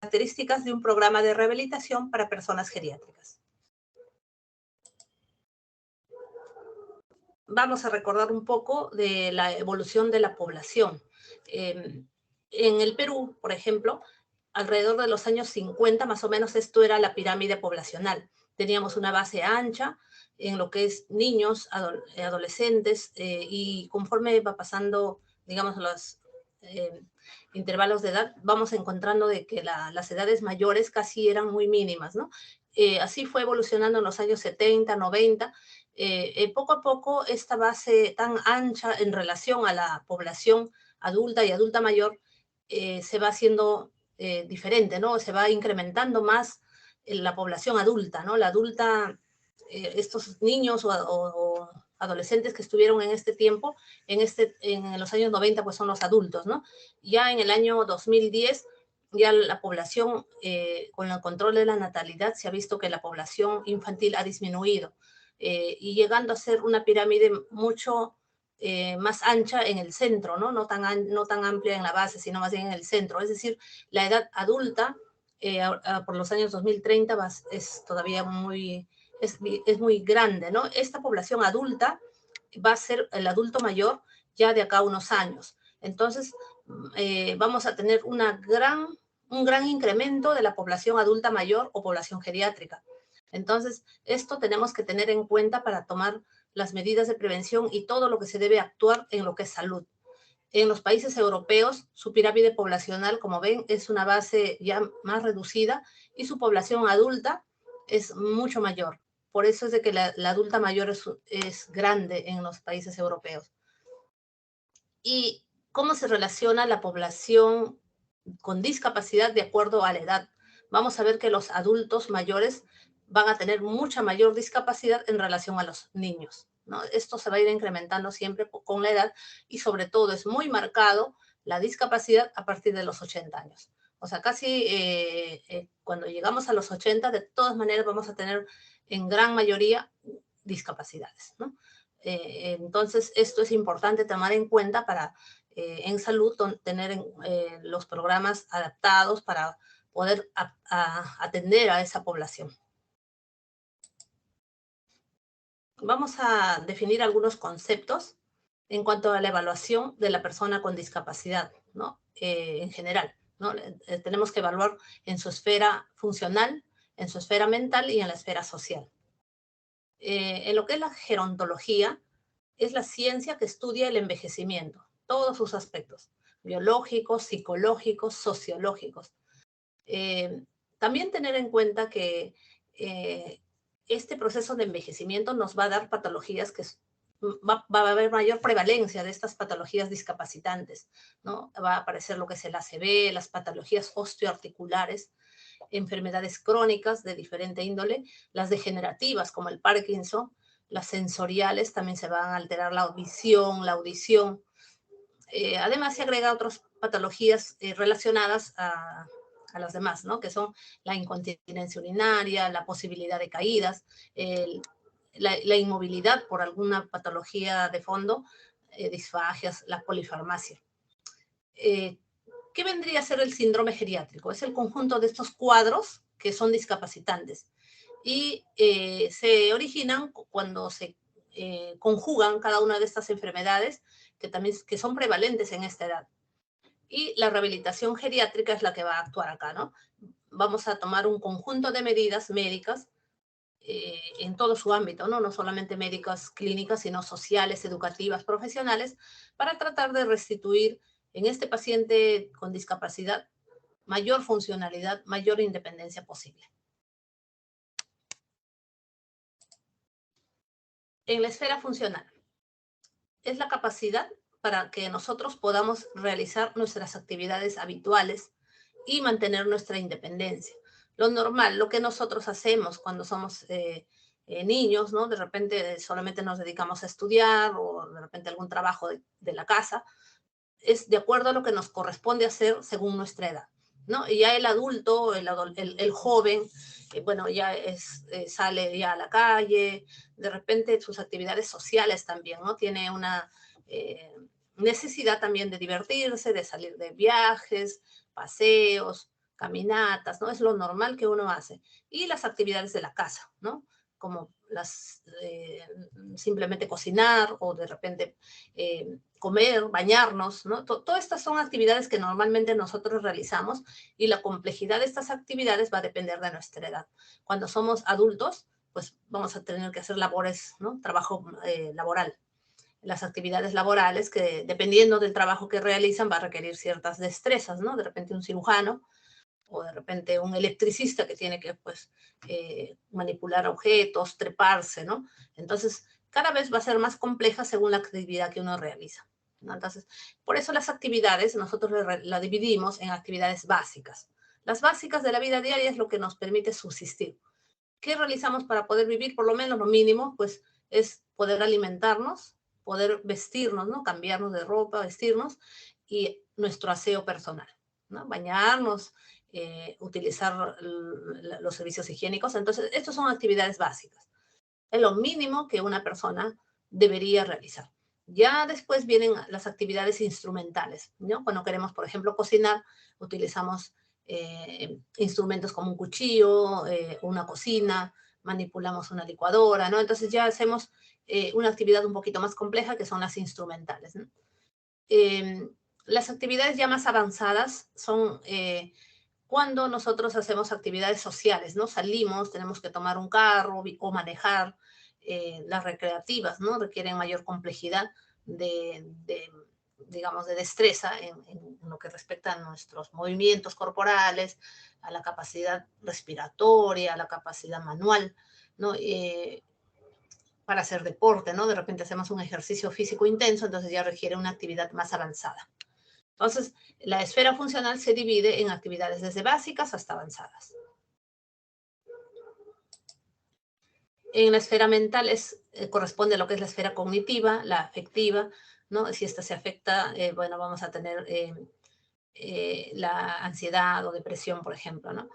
características de un programa de rehabilitación para personas geriátricas. Vamos a recordar un poco de la evolución de la población. En el Perú, por ejemplo, alrededor de los años 50, más o menos, esto era la pirámide poblacional. Teníamos una base ancha en lo que es niños, adolescentes, y conforme va pasando, digamos, los intervalos de edad, vamos encontrando de que las edades mayores casi eran muy mínimas, ¿no? Así fue evolucionando en los años 70, 90. Poco a poco esta base tan ancha en relación a la población adulta y adulta mayor se va haciendo diferente, ¿no? Se va incrementando más la población adulta, ¿no? La adulta, estos niños o adolescentes que estuvieron en este tiempo, en los años 90, pues son los adultos, ¿no? Ya en el año 2010, ya la población, con el control de la natalidad, se ha visto que la población infantil ha disminuido. Y llegando a ser una pirámide mucho más ancha en el centro, ¿no? No tan amplia en la base, sino más bien en el centro. Es decir, la edad adulta por los años 2030 es todavía es muy grande, ¿no? Esta población adulta va a ser el adulto mayor ya de acá a unos años. Entonces, vamos a tener un gran incremento de la población adulta mayor o población geriátrica. Entonces, esto tenemos que tener en cuenta para tomar las medidas de prevención y todo lo que se debe actuar en lo que es salud. En los países europeos, su pirámide poblacional, como ven, es una base ya más reducida y su población adulta es mucho mayor. Por eso es de que la adulta mayor es grande en los países europeos. ¿Y cómo se relaciona la población con discapacidad de acuerdo a la edad? Vamos a ver que los adultos mayores van a tener mucha mayor discapacidad en relación a los niños, ¿no? Esto se va a ir incrementando siempre con la edad y sobre todo es muy marcado la discapacidad a partir de los 80 años. O sea, casi cuando llegamos a los 80, de todas maneras vamos a tener en gran mayoría discapacidades, ¿no? Entonces, esto es importante tomar en cuenta para en salud tener los programas adaptados para poder atender a esa población. Vamos a definir algunos conceptos en cuanto a la evaluación de la persona con discapacidad, ¿no? En general, ¿no? Tenemos que evaluar en su esfera funcional, en su esfera mental y en la esfera social. En lo que es la gerontología, es la ciencia que estudia el envejecimiento, todos sus aspectos, biológicos, psicológicos, sociológicos. También tener en cuenta que este proceso de envejecimiento nos va a dar patologías que va a haber mayor prevalencia de estas patologías discapacitantes, ¿no? Va a aparecer lo que es el ACV, las patologías osteoarticulares, enfermedades crónicas de diferente índole, las degenerativas como el Parkinson, las sensoriales también se van a alterar la visión, la audición. Además se agrega otras patologías relacionadas a las demás, ¿no? Que son la incontinencia urinaria, la posibilidad de caídas, la inmovilidad por alguna patología de fondo, disfagias, la polifarmacia. ¿Qué vendría a ser el síndrome geriátrico? Es el conjunto de estos cuadros que son discapacitantes y se originan cuando se conjugan cada una de estas enfermedades que son prevalentes en esta edad. Y la rehabilitación geriátrica es la que va a actuar acá, ¿no? Vamos a tomar un conjunto de medidas médicas en todo su ámbito, ¿no? No solamente médicas clínicas, sino sociales, educativas, profesionales, para tratar de restituir en este paciente con discapacidad mayor funcionalidad, mayor independencia posible. En la esfera funcional, es la capacidad para que nosotros podamos realizar nuestras actividades habituales y mantener nuestra independencia. Lo normal, lo que nosotros hacemos cuando somos niños, ¿no? De repente solamente nos dedicamos a estudiar o de repente algún trabajo de la casa, es de acuerdo a lo que nos corresponde hacer según nuestra edad, ¿no? Y ya el adulto, el joven, bueno, ya sale ya a la calle, de repente sus actividades sociales también, ¿no? Tiene una necesidad también de divertirse, de salir de viajes, paseos, caminatas, ¿no? Es lo normal que uno hace. Y las actividades de la casa, ¿no? Como simplemente cocinar o de repente comer, bañarnos, ¿no? Todas estas son actividades que normalmente nosotros realizamos y la complejidad de estas actividades va a depender de nuestra edad. Cuando somos adultos, pues vamos a tener que hacer labores, ¿no? Trabajo laboral. Las actividades laborales que dependiendo del trabajo que realizan va a requerir ciertas destrezas, ¿no? De repente un cirujano o de repente un electricista que tiene que pues manipular objetos, treparse, ¿no? Entonces, cada vez va a ser más compleja según la actividad que uno realiza, ¿no? Entonces, por eso las actividades nosotros la dividimos en actividades básicas. Las básicas de la vida diaria es lo que nos permite subsistir. ¿Qué realizamos para poder vivir? Por lo menos lo mínimo, pues es poder alimentarnos, poder vestirnos, ¿no? Cambiarnos de ropa, vestirnos y nuestro aseo personal, ¿no? Bañarnos, utilizar los servicios higiénicos. Entonces, estas son actividades básicas. Es lo mínimo que una persona debería realizar. Ya después vienen las actividades instrumentales, ¿no? Cuando queremos, por ejemplo, cocinar, utilizamos instrumentos como un cuchillo, una cocina, manipulamos una licuadora, ¿no? Entonces ya hacemos una actividad un poquito más compleja que son las instrumentales, ¿no? Las actividades ya más avanzadas son cuando nosotros hacemos actividades sociales, ¿no? Salimos, tenemos que tomar un carro o manejar. Las recreativas, ¿no? Requieren mayor complejidad de digamos, de destreza en lo que respecta a nuestros movimientos corporales, a la capacidad respiratoria, a la capacidad manual, ¿no? Para hacer deporte, ¿no? De repente hacemos un ejercicio físico intenso, entonces ya requiere una actividad más avanzada. Entonces, la esfera funcional se divide en actividades desde básicas hasta avanzadas. En la esfera mental corresponde a lo que es la esfera cognitiva, la afectiva, ¿no? Si esta se afecta, bueno, vamos a tener la ansiedad o depresión, por ejemplo, ¿no?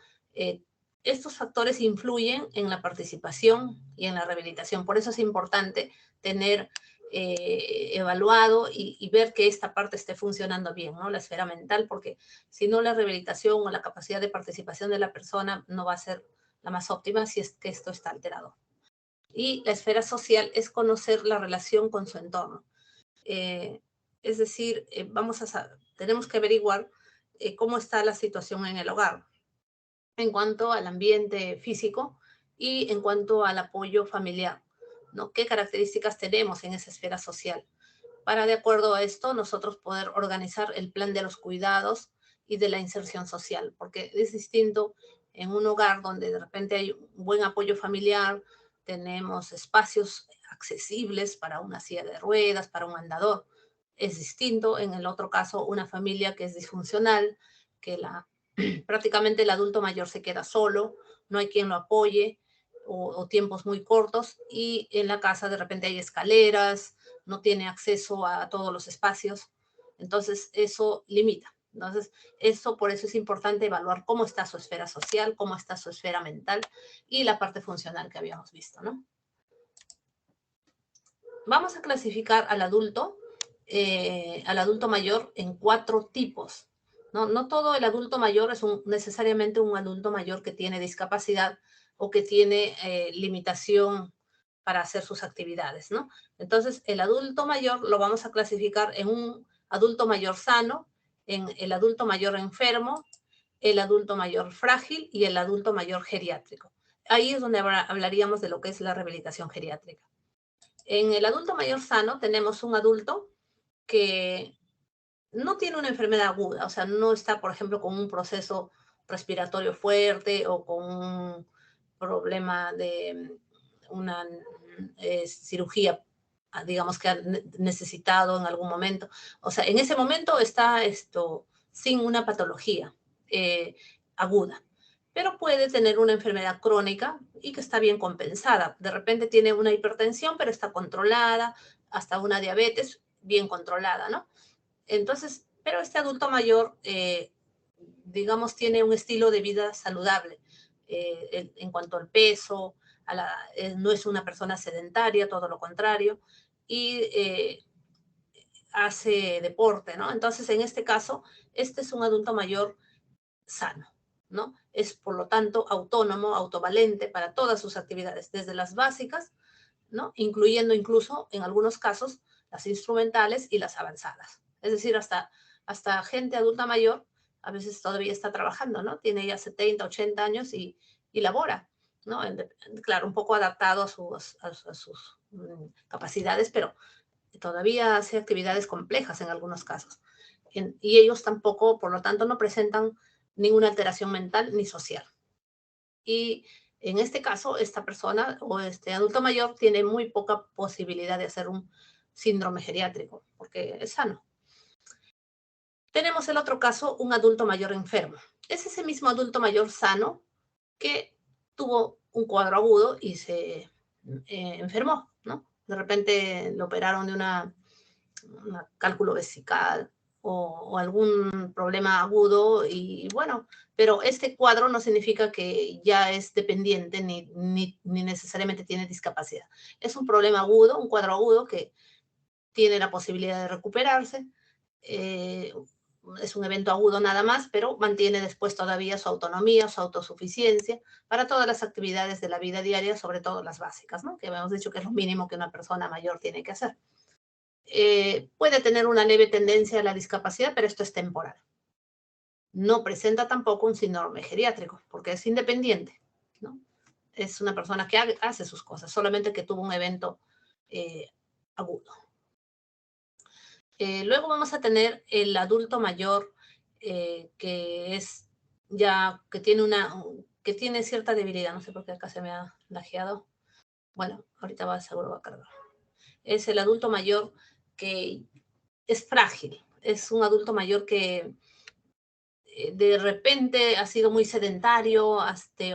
Estos factores influyen en la participación y en la rehabilitación. Por eso es importante tener evaluado y ver que esta parte esté funcionando bien, ¿no? La esfera mental, porque si no la rehabilitación o la capacidad de participación de la persona no va a ser la más óptima si es que esto está alterado. Y la esfera social es conocer la relación con su entorno. Es decir, tenemos que averiguar cómo está la situación en el hogar en cuanto al ambiente físico y en cuanto al apoyo familiar, ¿no? ¿Qué características tenemos en esa esfera social? Para, de acuerdo a esto, nosotros poder organizar el plan de los cuidados y de la inserción social, porque es distinto en un hogar donde de repente hay un buen apoyo familiar, tenemos espacios accesibles para una silla de ruedas, para un andador. Es distinto en el otro caso una familia que es disfuncional, que prácticamente el adulto mayor se queda solo, no hay quien lo apoye o tiempos muy cortos y en la casa de repente hay escaleras, no tiene acceso a todos los espacios, entonces eso limita. Entonces, por eso es importante evaluar cómo está su esfera social, cómo está su esfera mental y la parte funcional que habíamos visto, ¿no? Vamos a clasificar al adulto mayor en 4 tipos. No todo el adulto mayor es necesariamente un adulto mayor que tiene discapacidad o que tiene limitación para hacer sus actividades, ¿no? Entonces, el adulto mayor lo vamos a clasificar en un adulto mayor sano, en el adulto mayor enfermo, el adulto mayor frágil y el adulto mayor geriátrico. Ahí es donde hablaríamos de lo que es la rehabilitación geriátrica. En el adulto mayor sano tenemos un adulto que no tiene una enfermedad aguda, o sea, no está, por ejemplo, con un proceso respiratorio fuerte o con un problema de una cirugía, digamos, que ha necesitado en algún momento. O sea, en ese momento está sin una patología aguda, pero puede tener una enfermedad crónica y que está bien compensada. De repente tiene una hipertensión, pero está controlada, hasta una diabetes bien controlada, ¿no? Entonces, pero este adulto mayor, digamos, tiene un estilo de vida saludable en cuanto al peso, no es una persona sedentaria, todo lo contrario, y hace deporte, ¿no? Entonces, en este caso, este es un adulto mayor sano. ¿no? Es, por lo tanto, autónomo, autovalente para todas sus actividades, desde las básicas, ¿no? Incluyendo incluso, en algunos casos, las instrumentales y las avanzadas. Es decir, hasta gente adulta mayor a veces todavía está trabajando, ¿no? Tiene ya 70, 80 años y labora, ¿no? Claro, un poco adaptado a sus capacidades, pero todavía hace actividades complejas en algunos casos. Y ellos tampoco, por lo tanto, no presentan ninguna alteración mental ni social. Y en este caso, esta persona o este adulto mayor tiene muy poca posibilidad de hacer un síndrome geriátrico, porque es sano. Tenemos el otro caso, un adulto mayor enfermo. Es ese mismo adulto mayor sano que tuvo un cuadro agudo y se enfermó, ¿no? De repente lo operaron de una cálculo vesical o algún problema agudo y bueno, pero este cuadro no significa que ya es dependiente ni necesariamente tiene discapacidad. Es un problema agudo, un cuadro agudo que tiene la posibilidad de recuperarse. Es un evento agudo nada más, pero mantiene después todavía su autonomía, su autosuficiencia para todas las actividades de la vida diaria, sobre todo las básicas, ¿no? Que habíamos dicho que es lo mínimo que una persona mayor tiene que hacer. Puede tener una leve tendencia a la discapacidad, pero esto es temporal. No presenta tampoco un síndrome geriátrico, porque es independiente, ¿no? Es una persona que hace sus cosas, solamente que tuvo un evento agudo. Luego vamos a tener el adulto mayor que es ya, que tiene cierta debilidad. No sé por qué acá se me ha lajeado. Bueno, ahorita seguro va a cargar. Es el adulto mayor que es frágil. Es un adulto mayor que de repente ha sido muy sedentario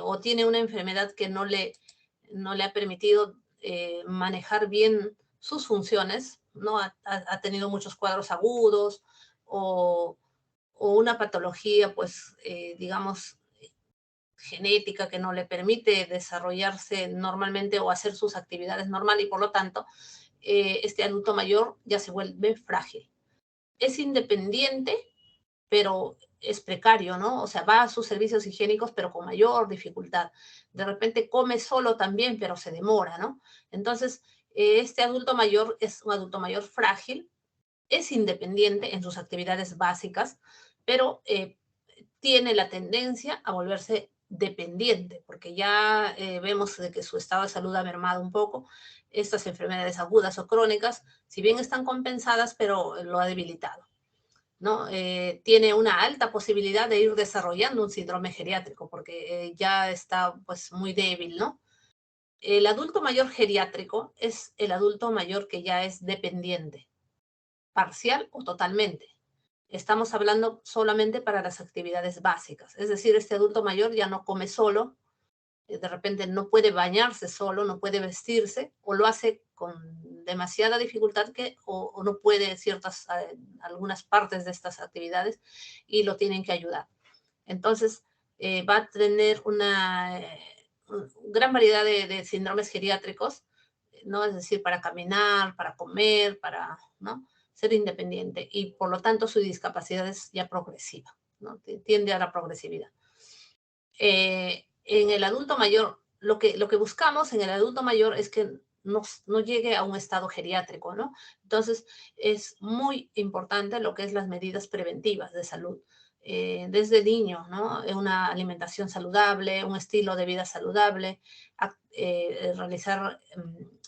o tiene una enfermedad que no le ha permitido manejar bien sus funciones, ¿no? Ha tenido muchos cuadros agudos o, una patología, pues, digamos, genética que no le permite desarrollarse normalmente o hacer sus actividades normal y por lo tanto, este adulto mayor ya se vuelve frágil. Es independiente, pero es precario, ¿no? O sea, va a sus servicios higiénicos, pero con mayor dificultad. De repente come solo también, pero se demora, ¿no? Entonces, este adulto mayor es un adulto mayor frágil, es independiente en sus actividades básicas, pero tiene la tendencia a volverse dependiente, porque ya vemos de que su estado de salud ha mermado un poco. Estas enfermedades agudas o crónicas, si bien están compensadas, pero lo ha debilitado, ¿no? Tiene una alta posibilidad de ir desarrollando un síndrome geriátrico porque ya está pues muy débil, ¿no? El adulto mayor geriátrico es el adulto mayor que ya es dependiente, parcial o totalmente. Estamos hablando solamente para las actividades básicas, es decir, este adulto mayor ya no come solo, de repente no puede bañarse solo, no puede vestirse, o lo hace con demasiada dificultad o no puede algunas partes de estas actividades y lo tienen que ayudar. Entonces, va a tener una gran variedad de síndromes geriátricos, ¿no? Es decir, para caminar, para comer, ¿no? Ser independiente y por lo tanto su discapacidad es ya progresiva, ¿no? Tiende a la progresividad. En el adulto mayor, lo que buscamos en el adulto mayor es que no llegue a un estado geriátrico, ¿no? Entonces, es muy importante lo que es las medidas preventivas de salud. Desde niño, ¿no? Una alimentación saludable, un estilo de vida saludable, realizar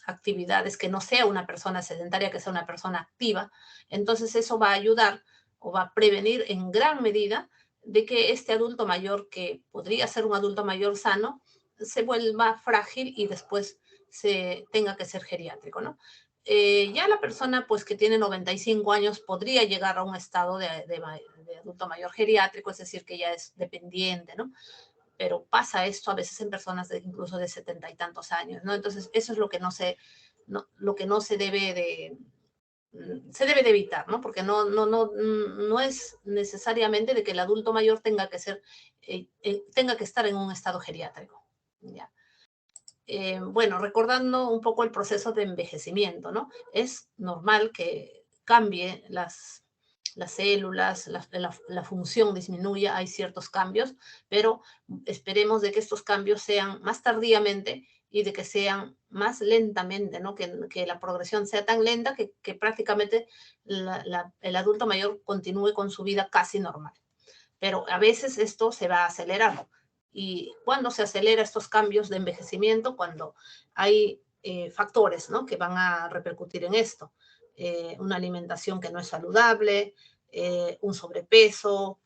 actividades que no sea una persona sedentaria, que sea una persona activa. Entonces, eso va a ayudar o va a prevenir en gran medida de que este adulto mayor, que podría ser un adulto mayor sano, se vuelva frágil y después se tenga que ser geriátrico, ¿no? Ya la persona pues que tiene 95 años podría llegar a un estado de adulto mayor geriátrico, es decir, que ya es dependiente, ¿no? Pero pasa esto a veces en personas incluso de 70 y tantos años, ¿no? Entonces, eso es lo que lo que no se debe de evitar, ¿no? Porque no es necesariamente de que el adulto mayor tenga que estar en un estado geriátrico, ¿ya? Bueno, recordando un poco el proceso de envejecimiento, ¿no? Es normal que cambie las células, la función disminuye, hay ciertos cambios, pero esperemos de que estos cambios sean más tardíamente y de que sean más lentamente, ¿no? Que la progresión sea tan lenta que prácticamente el adulto mayor continúe con su vida casi normal. Pero a veces esto se va a acelerar. ¿Y cuando se acelera estos cambios de envejecimiento? Cuando hay factores, ¿no?, que van a repercutir en esto. Una alimentación que no es saludable, un sobrepeso,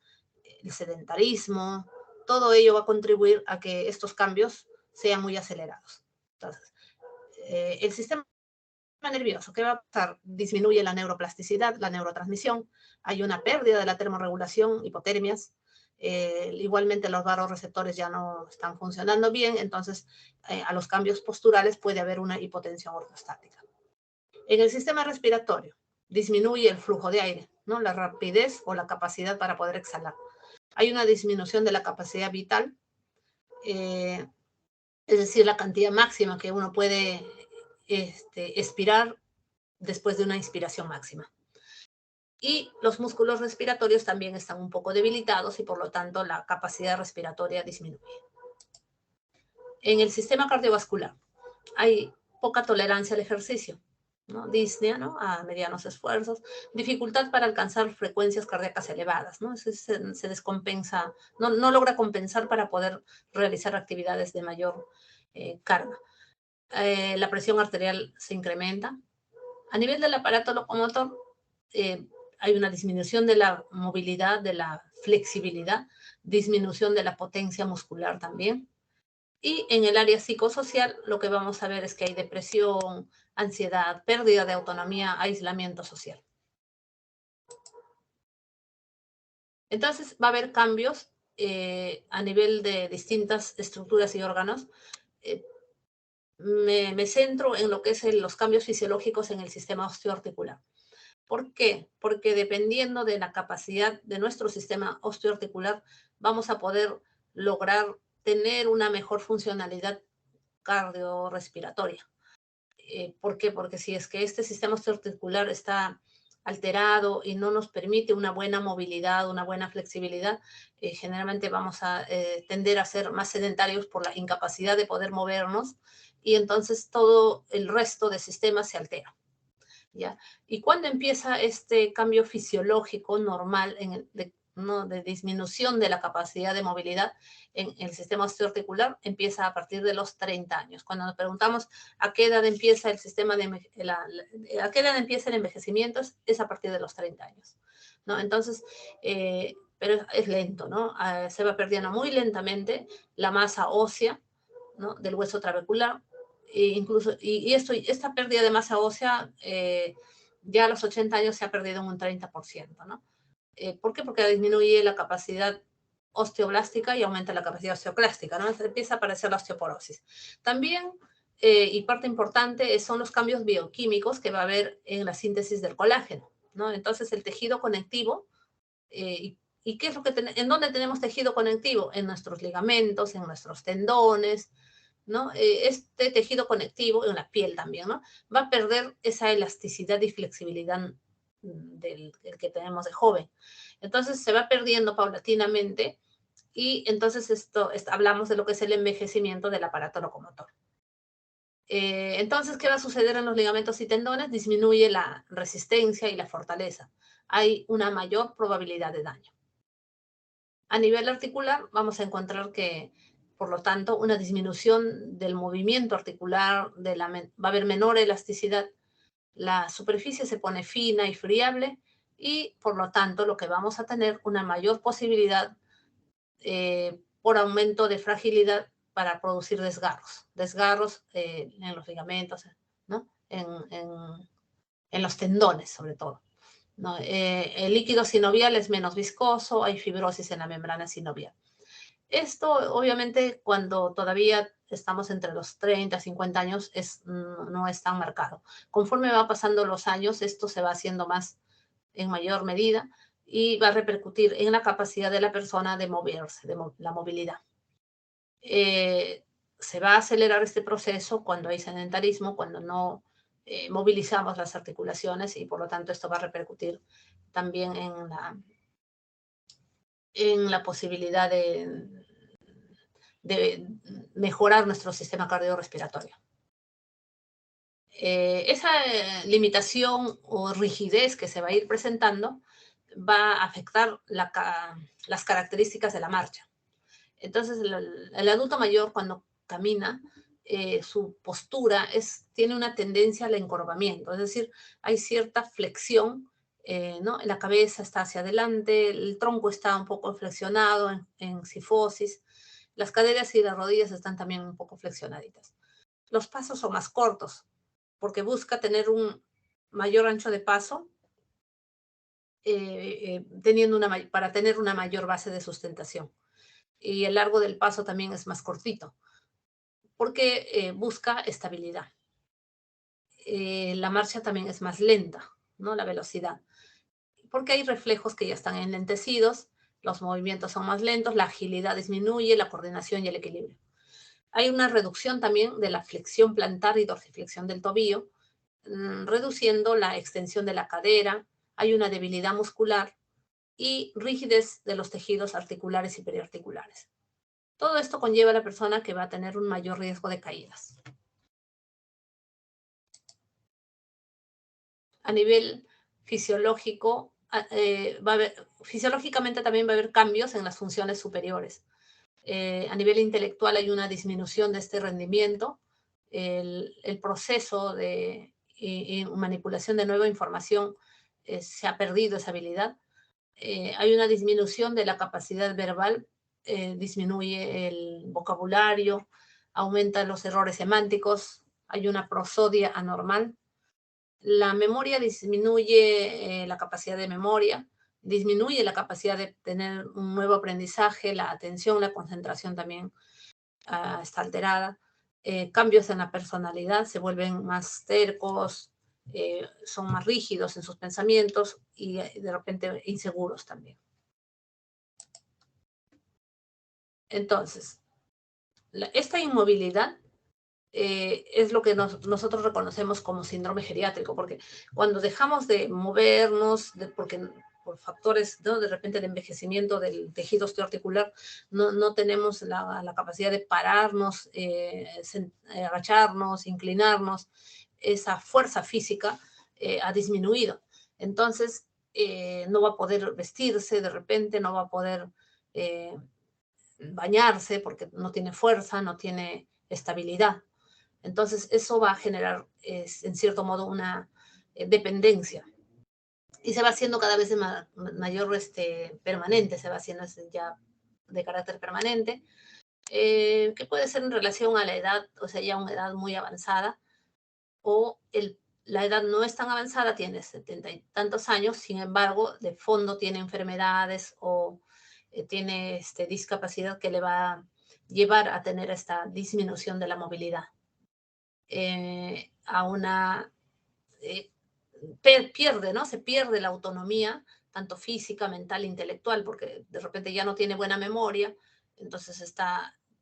el sedentarismo, todo ello va a contribuir a que estos cambios sean muy acelerados. Entonces, el sistema nervioso, ¿qué va a pasar? Disminuye la neuroplasticidad, la neurotransmisión, hay una pérdida de la termorregulación, hipotermias, igualmente los vasoreceptores ya no están funcionando bien, entonces a los cambios posturales puede haber una hipotensión ortostática. En el sistema respiratorio, disminuye el flujo de aire, ¿no?, la rapidez o la capacidad para poder exhalar. Hay una disminución de la capacidad vital, es decir, la cantidad máxima que uno puede expirar después de una inspiración máxima. Y los músculos respiratorios también están un poco debilitados y por lo tanto la capacidad respiratoria disminuye. En el sistema cardiovascular hay poca tolerancia al ejercicio, ¿no?, disnea, ¿no?, a medianos esfuerzos, dificultad para alcanzar frecuencias cardíacas elevadas, ¿no?, se descompensa, no logra compensar para poder realizar actividades de mayor carga. La presión arterial se incrementa. A nivel del aparato locomotor, hay una disminución de la movilidad, de la flexibilidad, disminución de la potencia muscular también. Y en el área psicosocial, lo que vamos a ver es que hay depresión, ansiedad, pérdida de autonomía, aislamiento social. Entonces, va a haber cambios a nivel de distintas estructuras y órganos. Me centro en lo que es los cambios fisiológicos en el sistema osteoarticular. ¿Por qué? Porque dependiendo de la capacidad de nuestro sistema osteoarticular, vamos a poder lograr tener una mejor funcionalidad cardiorrespiratoria. ¿Por qué? Porque si es que este sistema osteoarticular está alterado y no nos permite una buena movilidad, una buena flexibilidad, generalmente vamos a tender a ser más sedentarios por la incapacidad de poder movernos y entonces todo el resto de sistemas se altera. ¿Ya? ¿Y cuándo empieza este cambio fisiológico normal de disminución de la capacidad de movilidad en el sistema osteoarticular? Empieza a partir de los 30 años. Cuando nos preguntamos a qué edad empieza a qué edad empieza el envejecimiento, es a partir de los 30 años, ¿no? Entonces, pero es lento, ¿no? Se va perdiendo muy lentamente la masa ósea, ¿no?, del hueso trabecular. Incluso, esta pérdida de masa ósea ya a los 80 años se ha perdido en un 30%, ¿no? ¿Por qué? Porque disminuye la capacidad osteoblástica y aumenta la capacidad osteoclástica, ¿no? Entonces empieza a aparecer la osteoporosis. También, y parte importante, son los cambios bioquímicos que va a haber en la síntesis del colágeno, ¿no? Entonces el tejido conectivo, ¿y qué es lo que en dónde tenemos tejido conectivo? En nuestros ligamentos, en nuestros tendones, ¿no? Este tejido conectivo, en la piel también, ¿no?, va a perder esa elasticidad y flexibilidad del que tenemos de joven. Entonces se va perdiendo paulatinamente y entonces hablamos de lo que es el envejecimiento del aparato locomotor. Entonces, ¿qué va a suceder en los ligamentos y tendones? Disminuye la resistencia y la fortaleza. Hay una mayor probabilidad de daño. A nivel articular, vamos a encontrar que, por lo tanto, una disminución del movimiento articular, va a haber menor elasticidad, la superficie se pone fina y friable y, por lo tanto, lo que vamos a tener una mayor posibilidad por aumento de fragilidad para producir desgarros en los ligamentos, ¿no?, en los tendones, sobre todo, ¿no? El líquido sinovial es menos viscoso, hay fibrosis en la membrana sinovial. Esto, obviamente, cuando todavía estamos entre los 30 y 50 años, no es tan marcado. Conforme va pasando los años, esto se va haciendo en mayor medida y va a repercutir en la capacidad de la persona de moverse, la movilidad. Se va a acelerar este proceso cuando hay sedentarismo, cuando no movilizamos las articulaciones y, por lo tanto, esto va a repercutir también en la posibilidad de mejorar nuestro sistema cardiorrespiratorio. Esa limitación o rigidez que se va a ir presentando va a afectar las características de la marcha. Entonces, el adulto mayor cuando camina, su postura tiene una tendencia al encorvamiento, es decir, hay cierta flexión, ¿no? La cabeza está hacia adelante, el tronco está un poco flexionado en cifosis, las caderas y las rodillas están también un poco flexionaditas. Los pasos son más cortos, porque busca tener un mayor ancho de paso, para tener una mayor base de sustentación. Y el largo del paso también es más cortito, porque busca estabilidad. La marcha también es más lenta, ¿no? La velocidad, porque hay reflejos que ya están enlentecidos, los movimientos son más lentos, la agilidad disminuye, la coordinación y el equilibrio. Hay una reducción también de la flexión plantar y dorsiflexión del tobillo, reduciendo la extensión de la cadera, hay una debilidad muscular y rigidez de los tejidos articulares y periarticulares. Todo esto conlleva a la persona que va a tener un mayor riesgo de caídas. A nivel fisiológico, fisiológicamente también va a haber cambios en las funciones superiores. A nivel intelectual hay una disminución de este rendimiento. El proceso de manipulación de nueva información se ha perdido esa habilidad. Hay una disminución de la capacidad verbal, disminuye el vocabulario, aumentan los errores semánticos, hay una prosodia anormal. La memoria disminuye, la capacidad de memoria, disminuye la capacidad de tener un nuevo aprendizaje, la atención, la concentración también está alterada. Cambios en la personalidad, se vuelven más tercos, son más rígidos en sus pensamientos y de repente inseguros también. Entonces, esta inmovilidad es lo que nosotros reconocemos como síndrome geriátrico, porque cuando dejamos de movernos, por factores, ¿no? De repente de envejecimiento del tejido osteoarticular, no tenemos la capacidad de pararnos, agacharnos, inclinarnos, esa fuerza física ha disminuido. Entonces, no va a poder vestirse de repente, no va a poder bañarse porque no tiene fuerza, no tiene estabilidad. Entonces, eso va a generar, en cierto modo, una dependencia. Y se va haciendo cada vez mayor permanente, se va haciendo ya de carácter permanente, que puede ser en relación a la edad, o sea, ya una edad muy avanzada, o la edad no es tan avanzada, tiene 70 y tantos años, sin embargo, de fondo tiene enfermedades o tiene discapacidad que le va a llevar a tener esta disminución de la movilidad. A una pierde, ¿no? Se pierde la autonomía, tanto física, mental, intelectual, porque de repente ya no tiene buena memoria, entonces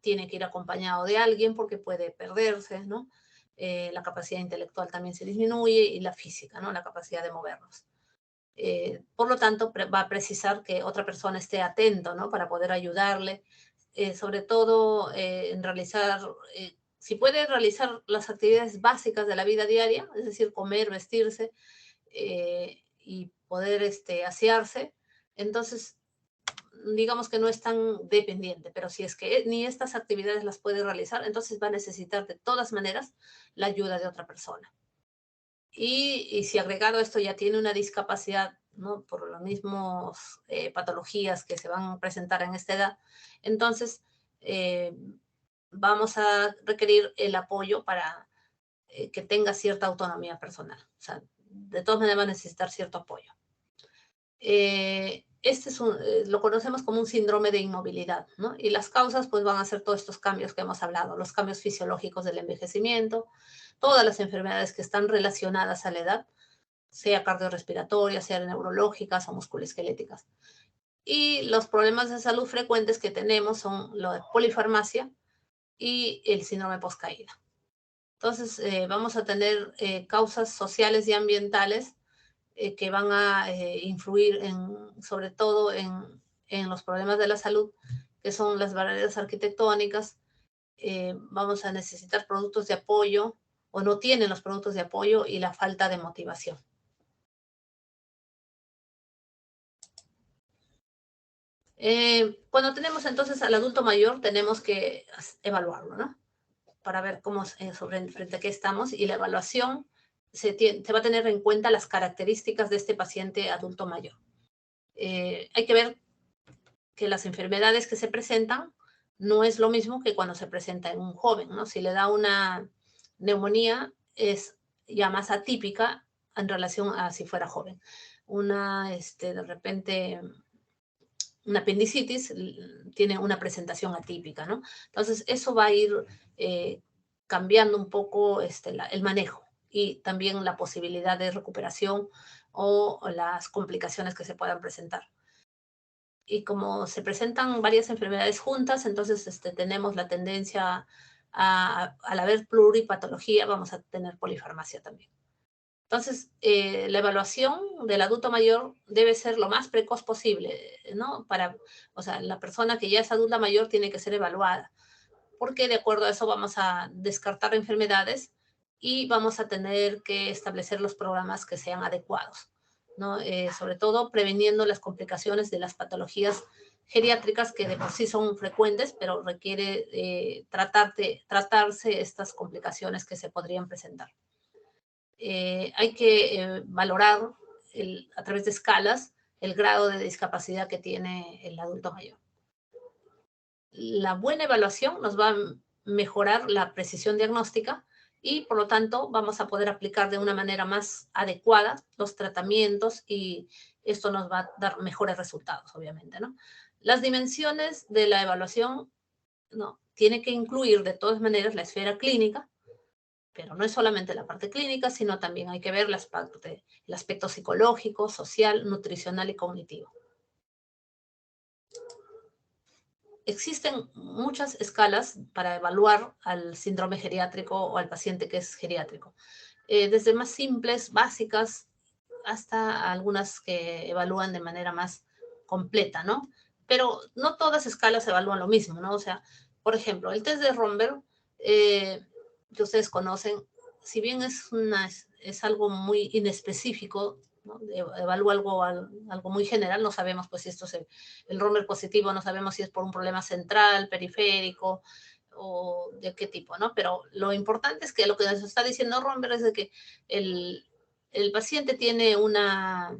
tiene que ir acompañado de alguien porque puede perderse, ¿no? La capacidad intelectual también se disminuye y la física, ¿no? La capacidad de movernos. Por lo tanto, va a precisar que otra persona esté atento, ¿no? Para poder ayudarle, sobre todo en realizar si puede realizar las actividades básicas de la vida diaria, es decir, comer, vestirse y poder asearse, entonces digamos que no es tan dependiente, pero si es que ni estas actividades las puede realizar, entonces va a necesitar de todas maneras la ayuda de otra persona. Y si agregado a esto ya tiene una discapacidad, ¿no? Por las mismas patologías que se van a presentar en esta edad, entonces vamos a requerir el apoyo para que tenga cierta autonomía personal. O sea, de todas maneras va a necesitar cierto apoyo. Lo conocemos como un síndrome de inmovilidad, ¿no? Y las causas pues van a ser todos estos cambios que hemos hablado, los cambios fisiológicos del envejecimiento, todas las enfermedades que están relacionadas a la edad, sea cardiorrespiratorias, sea neurológicas o musculoesqueléticas. Y los problemas de salud frecuentes que tenemos son lo de polifarmacia y el síndrome postcaída. Entonces, vamos a tener causas sociales y ambientales que van a influir sobre todo en los problemas de la salud, que son las barreras arquitectónicas. Vamos a necesitar productos de apoyo o no tienen los productos de apoyo y la falta de motivación. Cuando tenemos entonces al adulto mayor, tenemos que evaluarlo, ¿no? Para ver cómo, frente a qué estamos, y la evaluación se va a tener en cuenta las características de este paciente adulto mayor. Hay que ver que las enfermedades que se presentan no es lo mismo que cuando se presenta en un joven, ¿no? Si le da una neumonía, es ya más atípica en relación a si fuera joven. De repente, una apendicitis tiene una presentación atípica, ¿no? Entonces, eso va a ir cambiando un poco el manejo y también la posibilidad de recuperación o las complicaciones que se puedan presentar. Y como se presentan varias enfermedades juntas, entonces tenemos la tendencia al haber pluripatología, vamos a tener polifarmacia también. Entonces, la evaluación del adulto mayor debe ser lo más precoz posible, ¿no? O sea, la persona que ya es adulta mayor tiene que ser evaluada, porque de acuerdo a eso vamos a descartar enfermedades y vamos a tener que establecer los programas que sean adecuados, ¿no? Sobre todo previniendo las complicaciones de las patologías geriátricas que de por sí son frecuentes, pero requiere tratarse estas complicaciones que se podrían presentar. Hay que valorar a través de escalas el grado de discapacidad que tiene el adulto mayor. La buena evaluación nos va a mejorar la precisión diagnóstica y, por lo tanto, vamos a poder aplicar de una manera más adecuada los tratamientos y esto nos va a dar mejores resultados, obviamente, ¿no? Las dimensiones de la evaluación, ¿no? Tiene que incluir de todas maneras la esfera clínica, pero no es solamente la parte clínica, sino también hay que ver el aspecto psicológico, social, nutricional y cognitivo. Existen muchas escalas para evaluar al síndrome geriátrico o al paciente que es geriátrico, desde más simples, básicas, hasta algunas que evalúan de manera más completa, ¿no? Pero no todas escalas evalúan lo mismo, ¿no? O sea, por ejemplo, el test de Romberg, que ustedes conocen, si bien es algo muy inespecífico, ¿no? Evalúa algo muy general, no sabemos pues si esto es el Romberg positivo, no sabemos si es por un problema central, periférico, o de qué tipo, ¿no? Pero lo importante es que lo que nos está diciendo Romberg es de que el paciente tiene una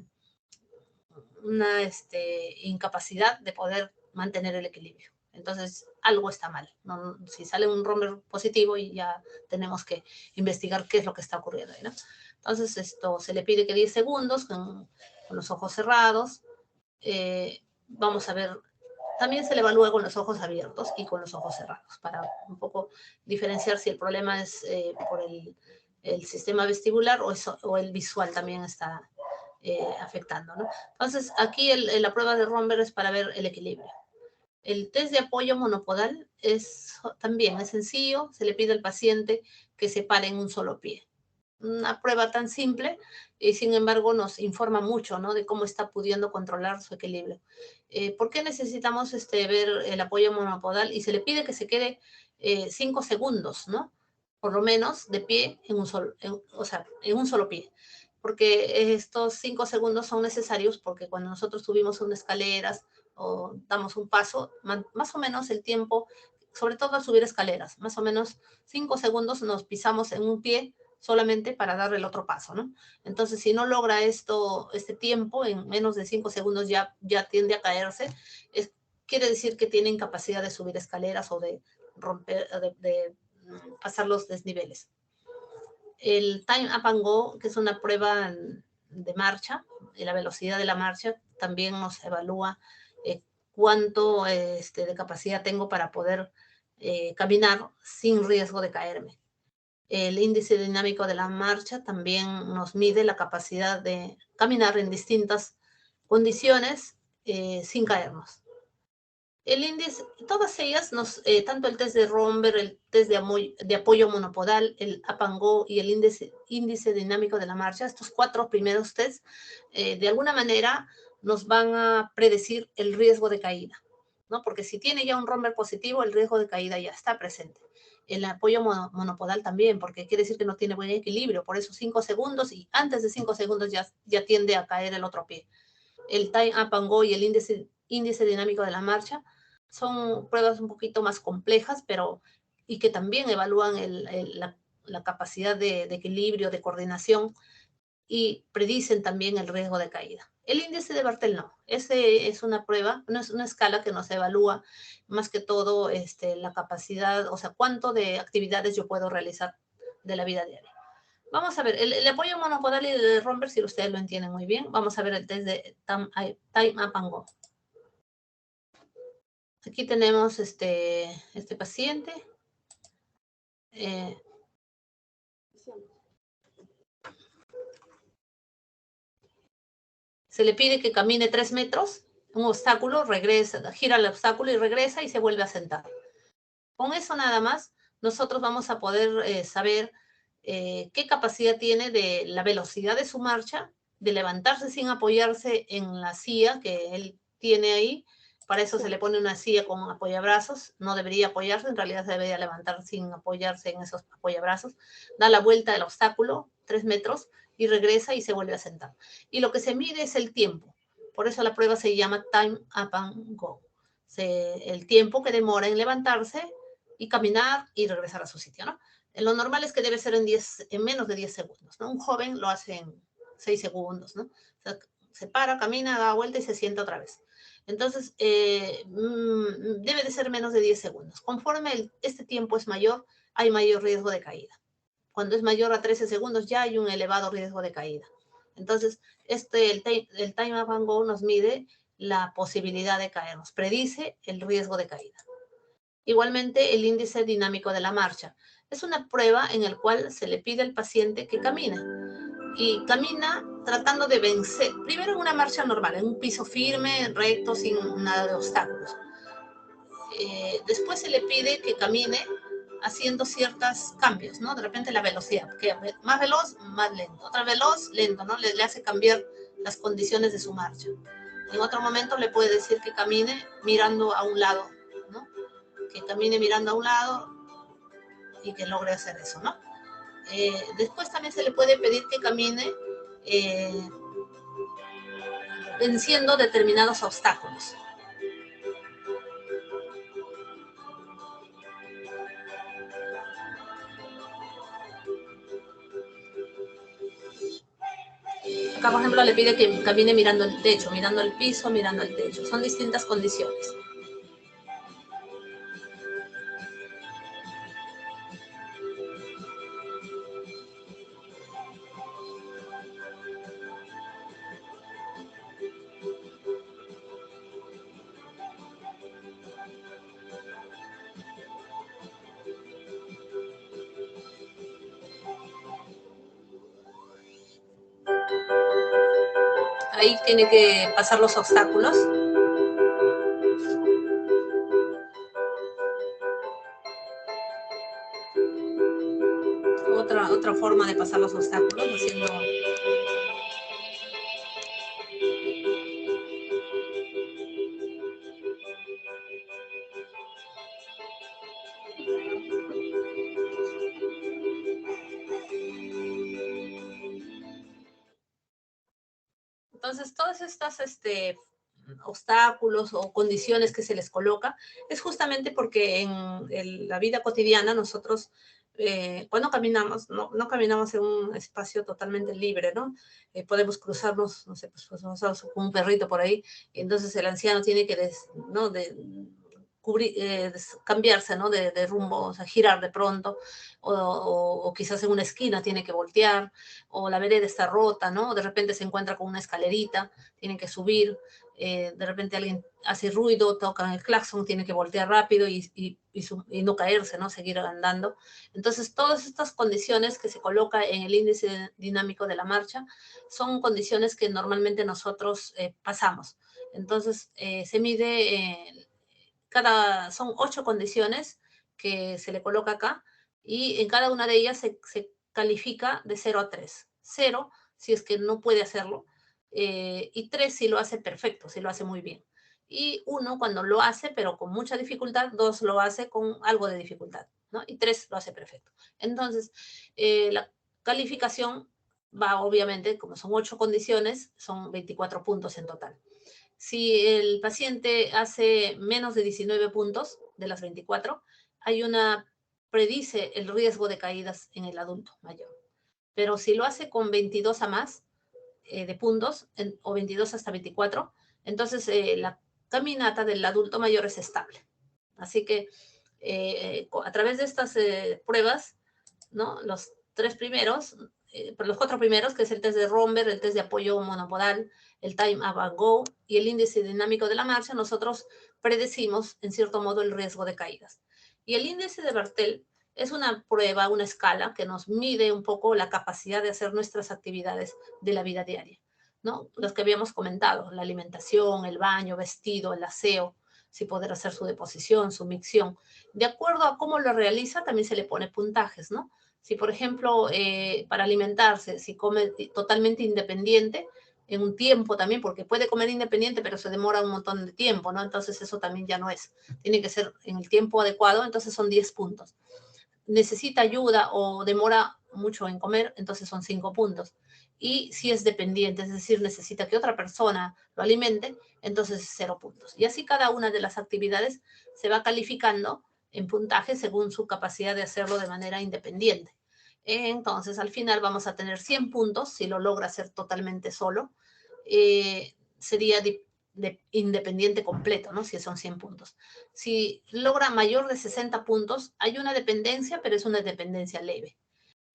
incapacidad de poder mantener el equilibrio. Entonces, algo está mal, ¿no? Si sale un Romberg positivo, y ya tenemos que investigar qué es lo que está ocurriendo ahí, ¿no? Entonces, esto se le pide que 10 segundos con los ojos cerrados. Vamos a ver, también se le evalúa con los ojos abiertos y con los ojos cerrados, para un poco diferenciar si el problema es por el sistema vestibular o el visual también está afectando, ¿no? Entonces, aquí la prueba de Romberg es para ver el equilibrio. El test de apoyo monopodal también es sencillo, se le pide al paciente que se pare en un solo pie. Una prueba tan simple y sin embargo nos informa mucho, ¿no? De cómo está pudiendo controlar su equilibrio. ¿Por qué necesitamos ver el apoyo monopodal? Y se le pide que se quede 5 segundos, ¿no? Por lo menos de pie en un solo pie. Porque estos 5 segundos son necesarios porque cuando nosotros subimos unas escaleras o damos un paso, más o menos el tiempo, sobre todo al subir escaleras, más o menos 5 segundos nos pisamos en un pie solamente para dar el otro paso, ¿no? Entonces, si no logra este tiempo, en menos de 5 segundos ya tiende a caerse, quiere decir que tiene incapacidad de subir escaleras o de de pasar los desniveles. El Time Up and Go, que es una prueba de marcha, y la velocidad de la marcha, también nos evalúa cuánto de capacidad tengo para poder caminar sin riesgo de caerme. El índice dinámico de la marcha también nos mide la capacidad de caminar en distintas condiciones sin caernos. El índice, todas ellas, tanto el test de Romberg, el test de apoyo monopodal, el Up and Go y el índice dinámico de la marcha, estos 4 primeros tests, de alguna manera nos van a predecir el riesgo de caída, ¿no? Porque si tiene ya un Romberg positivo, el riesgo de caída ya está presente. El apoyo monopodal también, porque quiere decir que no tiene buen equilibrio, por eso 5 segundos y antes de 5 segundos ya tiende a caer el otro pie. El Time Up and Go y el índice dinámico de la marcha son pruebas un poquito más complejas, pero y que también evalúan la capacidad de equilibrio, de coordinación y predicen también el riesgo de caída. El índice de Bartel no. Ese es una prueba, no es una escala que nos evalúa más que todo la capacidad, o sea, cuánto de actividades yo puedo realizar de la vida diaria. Vamos a ver, el apoyo monopodal y de Romberg, si ustedes lo entienden muy bien, vamos a ver el test de Time Up and Go. Aquí tenemos este paciente. Se le pide que camine 3 metros, un obstáculo, regresa, gira el obstáculo y regresa y se vuelve a sentar. Con eso nada más, nosotros vamos a poder saber qué capacidad tiene de la velocidad de su marcha, de levantarse sin apoyarse en la silla que él tiene ahí. Para eso se le pone una silla con apoyabrazos. No debería apoyarse, en realidad se debería levantar sin apoyarse en esos apoyabrazos. Da la vuelta del obstáculo, 3 metros, y regresa y se vuelve a sentar. Y lo que se mide es el tiempo. Por eso la prueba se llama Time Up and Go. El tiempo que demora en levantarse y caminar y regresar a su sitio, ¿no? Lo normal es que debe ser en menos de 10 segundos, ¿no? Un joven lo hace en 6 segundos, ¿no? O sea, se para, camina, da vuelta y se sienta otra vez. Entonces, debe de ser menos de 10 segundos. Conforme este tiempo es mayor, hay mayor riesgo de caída. Cuando es mayor a 13 segundos, ya hay un elevado riesgo de caída. Entonces, el Time Up and Go nos mide la posibilidad de caer, nos predice el riesgo de caída. Igualmente, el índice dinámico de la marcha. Es una prueba en la cual se le pide al paciente que camine. Y camina tratando de vencer, primero en una marcha normal, en un piso firme, recto, sin nada de obstáculos. Después se le pide que camine haciendo ciertos cambios, ¿no? De repente la velocidad, que más veloz, más lento. Otra veloz, lento, ¿no? Le hace cambiar las condiciones de su marcha. En otro momento le puede decir que camine mirando a un lado, ¿no? Que camine mirando a un lado y que logre hacer eso, ¿no? Después también se le puede pedir que camine venciendo determinados obstáculos. Acá, por ejemplo, le pide que camine mirando el techo, mirando el piso, mirando el techo. Son distintas condiciones. Ahí tiene que pasar los obstáculos. Otra forma de pasar los obstáculos, haciendo... Entonces, todas estas obstáculos o condiciones que se les coloca es justamente porque en la vida cotidiana nosotros cuando caminamos, no caminamos en un espacio totalmente libre, ¿no? Podemos cruzarnos, no sé, pues con un perrito por ahí, y entonces el anciano tiene que ¿no? cambiarse, ¿no? De rumbo, o sea, girar de pronto, o quizás en una esquina tiene que voltear, o la vereda está rota, ¿no? De repente se encuentra con una escalerita, tienen que subir, de repente alguien hace ruido, toca el claxon, tiene que voltear rápido y no caerse, ¿no? Seguir andando. Entonces, todas estas condiciones que se coloca en el índice dinámico de la marcha son condiciones que normalmente nosotros pasamos. Entonces, se mide son 8 condiciones que se le coloca acá, y en cada una de ellas se califica de 0 a 3. 0 si es que no puede hacerlo, y 3 si lo hace perfecto, si lo hace muy bien. Y 1 cuando lo hace, pero con mucha dificultad, 2 lo hace con algo de dificultad, ¿no? Y 3 lo hace perfecto. Entonces, la calificación va, obviamente, como son 8 condiciones, son 24 puntos en total. Si el paciente hace menos de 19 puntos de las 24, predice el riesgo de caídas en el adulto mayor. Pero si lo hace con 22 a más de puntos, o 22 hasta 24, entonces la caminata del adulto mayor es estable. Así que a través de estas pruebas, ¿no? Los 4 primeros, que es el test de Romberg, el test de apoyo monopodal, el Time Up and Go y el índice dinámico de la marcha, nosotros predecimos, en cierto modo, el riesgo de caídas. Y el índice de Bartel es una prueba, una escala que nos mide un poco la capacidad de hacer nuestras actividades de la vida diaria, ¿no? Los que habíamos comentado, la alimentación, el baño, vestido, el aseo, si poder hacer su deposición, su micción. De acuerdo a cómo lo realiza, también se le pone puntajes, ¿no? Si, por ejemplo, para alimentarse, si come totalmente independiente, en un tiempo también, porque puede comer independiente, pero se demora un montón de tiempo, ¿no? Entonces eso también ya no es. Tiene que ser en el tiempo adecuado, entonces son 10 puntos. Necesita ayuda o demora mucho en comer, entonces son 5 puntos. Y si es dependiente, es decir, necesita que otra persona lo alimente, entonces 0 puntos. Y así cada una de las actividades se va calificando en puntaje según su capacidad de hacerlo de manera independiente. Entonces, al final vamos a tener 100 puntos si lo logra hacer totalmente solo. Sería de independiente completo, ¿no? Si son 100 puntos. Si logra mayor de 60 puntos, hay una dependencia, pero es una dependencia leve.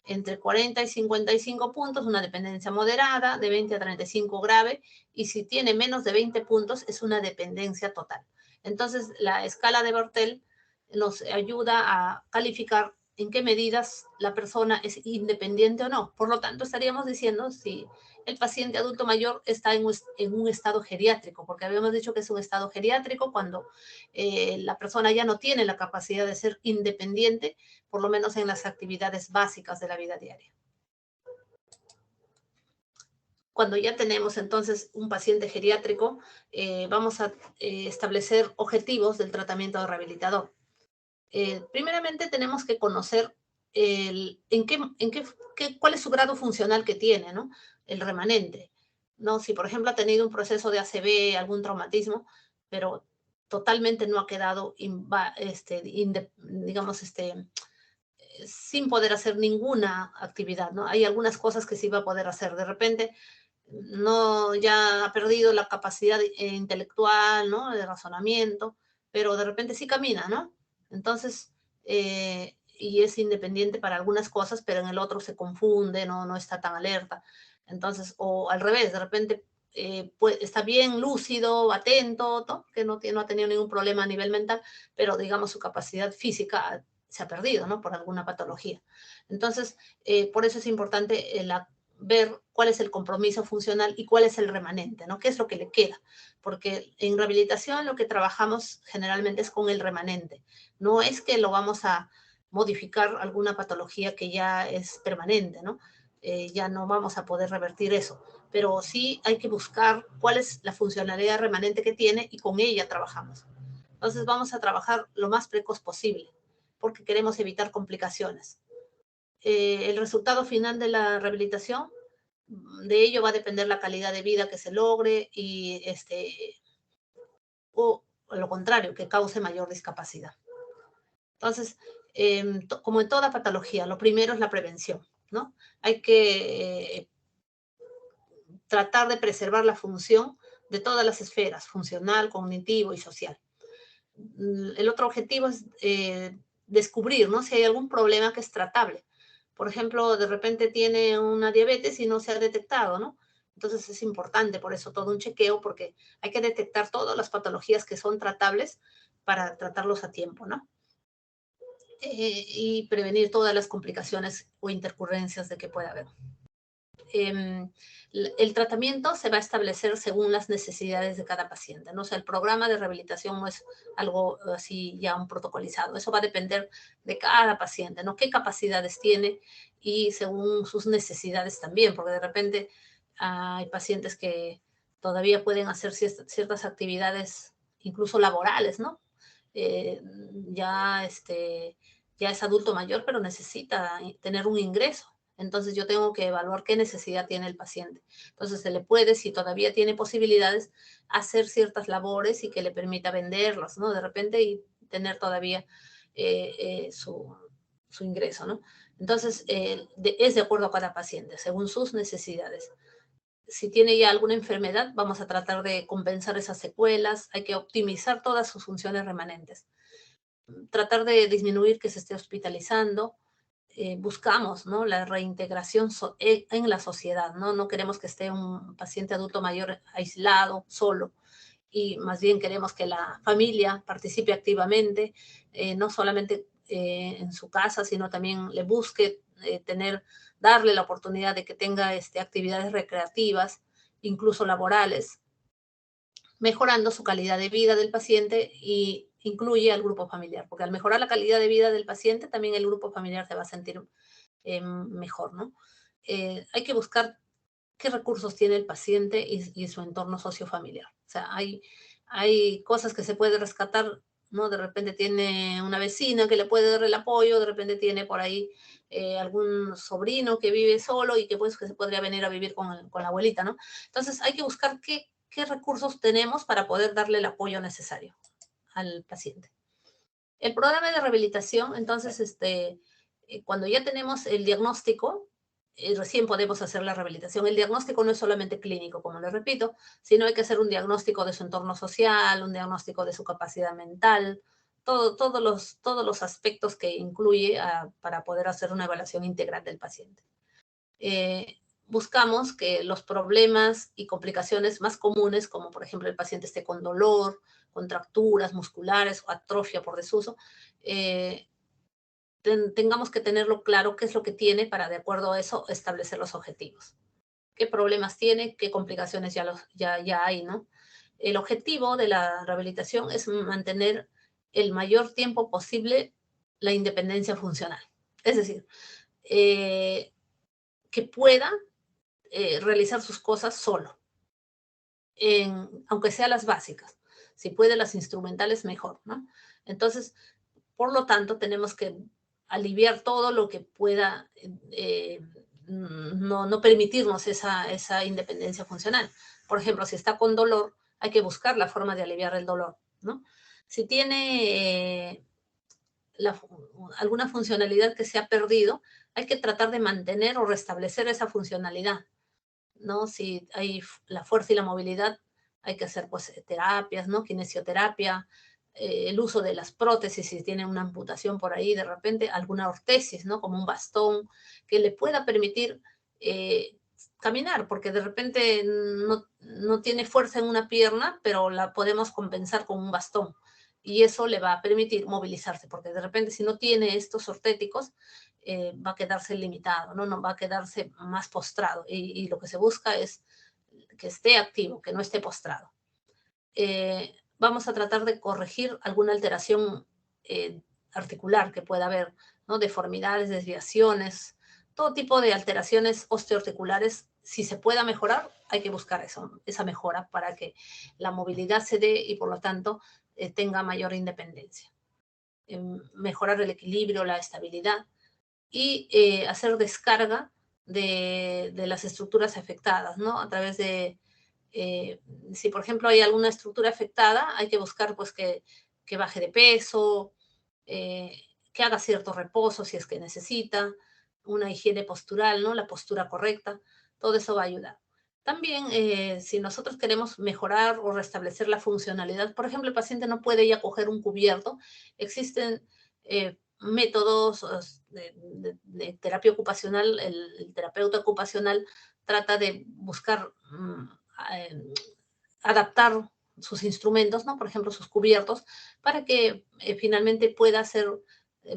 Entre 40 y 55 puntos, una dependencia moderada, de 20 a 35 grave, y si tiene menos de 20 puntos, es una dependencia total. Entonces, la escala de Bartel nos ayuda a calificar en qué medidas la persona es independiente o no. Por lo tanto, estaríamos diciendo si el paciente adulto mayor está en un estado geriátrico, porque habíamos dicho que es un estado geriátrico cuando la persona ya no tiene la capacidad de ser independiente, por lo menos en las actividades básicas de la vida diaria. Cuando ya tenemos entonces un paciente geriátrico, vamos a establecer objetivos del tratamiento rehabilitador. Primeramente tenemos que conocer cuál es su grado funcional que tiene, ¿no? El remanente, ¿no? Si, por ejemplo, ha tenido un proceso de ACV, algún traumatismo, pero totalmente no ha quedado, digamos, sin poder hacer ninguna actividad, ¿no? Hay algunas cosas que sí va a poder hacer. De repente, no, ya ha perdido la capacidad intelectual, ¿no? De razonamiento, pero de repente sí camina, ¿no? Entonces, y es independiente para algunas cosas, pero en el otro se confunde, no está tan alerta. Entonces, o al revés, de repente está bien lúcido, atento, ¿no? Que no ha tenido ningún problema a nivel mental, pero digamos su capacidad física se ha perdido, ¿no? Por alguna patología. Entonces, por eso es importante ver cuál es el compromiso funcional y cuál es el remanente, ¿no? ¿Qué es lo que le queda? Porque en rehabilitación lo que trabajamos generalmente es con el remanente. No es que lo vamos a modificar alguna patología que ya es permanente, ¿no? Ya no vamos a poder revertir eso, pero sí hay que buscar cuál es la funcionalidad remanente que tiene y con ella trabajamos. Entonces vamos a trabajar lo más precoz posible porque queremos evitar complicaciones. El resultado final de la rehabilitación, de ello va a depender la calidad de vida que se logre y o lo contrario, que cause mayor discapacidad. Entonces, como en toda patología, lo primero es la prevención, ¿no? Hay que tratar de preservar la función de todas las esferas, funcional, cognitivo y social. El otro objetivo es descubrir, ¿no? Si hay algún problema que es tratable. Por ejemplo, de repente tiene una diabetes y no se ha detectado, ¿no? Entonces es importante por eso todo un chequeo, porque hay que detectar todas las patologías que son tratables para tratarlos a tiempo, ¿no? Y prevenir todas las complicaciones o intercurrencias de que pueda haber. el tratamiento se va a establecer según las necesidades de cada paciente, ¿no? O sea, el programa de rehabilitación no es algo así ya un protocolizado. Eso va a depender de cada paciente, ¿no? Qué capacidades tiene y según sus necesidades también, porque de repente hay pacientes que todavía pueden hacer ciertas actividades, incluso laborales, ¿no? Eh, ya, ya es adulto mayor, pero necesita tener un ingreso. Entonces yo tengo que evaluar qué necesidad tiene el paciente. Entonces se le puede, si todavía tiene posibilidades, hacer ciertas labores y que le permita venderlas, ¿no? De repente y tener todavía su ingreso, ¿no? Entonces es de acuerdo a cada paciente, según sus necesidades. Si tiene ya alguna enfermedad, vamos a tratar de compensar esas secuelas, hay que optimizar todas sus funciones remanentes, tratar de disminuir que se esté hospitalizando. Buscamos, ¿no?, la reintegración en la sociedad, ¿no? No queremos que esté un paciente adulto mayor aislado, solo, y más bien queremos que la familia participe activamente, no solamente en su casa, sino también le busque darle la oportunidad de que tenga actividades recreativas, incluso laborales, mejorando su calidad de vida del paciente y incluye al grupo familiar, porque al mejorar la calidad de vida del paciente, también el grupo familiar se va a sentir mejor, ¿no? Hay que buscar qué recursos tiene el paciente y su entorno sociofamiliar. O sea, hay cosas que se puede rescatar, ¿no? De repente tiene una vecina que le puede dar el apoyo, de repente tiene por ahí algún sobrino que vive solo y que pues que se podría venir a vivir con la abuelita, ¿no? Entonces hay que buscar qué recursos tenemos para poder darle el apoyo necesario al paciente. El programa de rehabilitación, entonces, cuando ya tenemos el diagnóstico, recién podemos hacer la rehabilitación. El diagnóstico no es solamente clínico, como les repito, sino hay que hacer un diagnóstico de su entorno social, un diagnóstico de su capacidad mental, todos los aspectos que incluye para poder hacer una evaluación integral del paciente. Buscamos que los problemas y complicaciones más comunes, como por ejemplo el paciente esté con dolor, contracturas musculares o atrofia por desuso, tengamos que tenerlo claro qué es lo que tiene para, de acuerdo a eso, establecer los objetivos. ¿Qué problemas tiene? ¿Qué complicaciones ya hay, ¿no? El objetivo de la rehabilitación es mantener el mayor tiempo posible la independencia funcional. Es decir, que pueda realizar sus cosas solo, aunque sea las básicas. Si puede las instrumentales, mejor, ¿no? Entonces, por lo tanto, tenemos que aliviar todo lo que pueda no permitirnos esa independencia funcional. Por ejemplo, si está con dolor, hay que buscar la forma de aliviar el dolor, ¿no? Si tiene alguna funcionalidad que se ha perdido, hay que tratar de mantener o restablecer esa funcionalidad, ¿no? Si hay la fuerza y la movilidad, hay que hacer pues terapias, ¿no? Kinesioterapia, el uso de las prótesis, si tiene una amputación por ahí, de repente alguna ortesis, ¿no? Como un bastón que le pueda permitir caminar, porque de repente no tiene fuerza en una pierna, pero la podemos compensar con un bastón. Y eso le va a permitir movilizarse, porque de repente si no tiene estos ortéticos, va a quedarse limitado, ¿no? Va a quedarse más postrado. Y lo que se busca es que esté activo, que no esté postrado. Vamos a tratar de corregir alguna alteración articular que pueda haber, ¿no? Deformidades, desviaciones, todo tipo de alteraciones osteoarticulares. Si se pueda mejorar, hay que buscar esa mejora para que la movilidad se dé y por lo tanto tenga mayor independencia. Mejorar el equilibrio, la estabilidad y hacer descarga de las estructuras afectadas, ¿no? A través de, si por ejemplo hay alguna estructura afectada, hay que buscar pues que baje de peso, que haga cierto reposo si es que necesita, una higiene postural, ¿no? La postura correcta, todo eso va a ayudar. También, si nosotros queremos mejorar o restablecer la funcionalidad, por ejemplo, el paciente no puede ya coger un cubierto, existen métodos de terapia ocupacional, el terapeuta ocupacional trata de buscar adaptar sus instrumentos, ¿no? Por ejemplo, sus cubiertos, para que finalmente pueda hacer,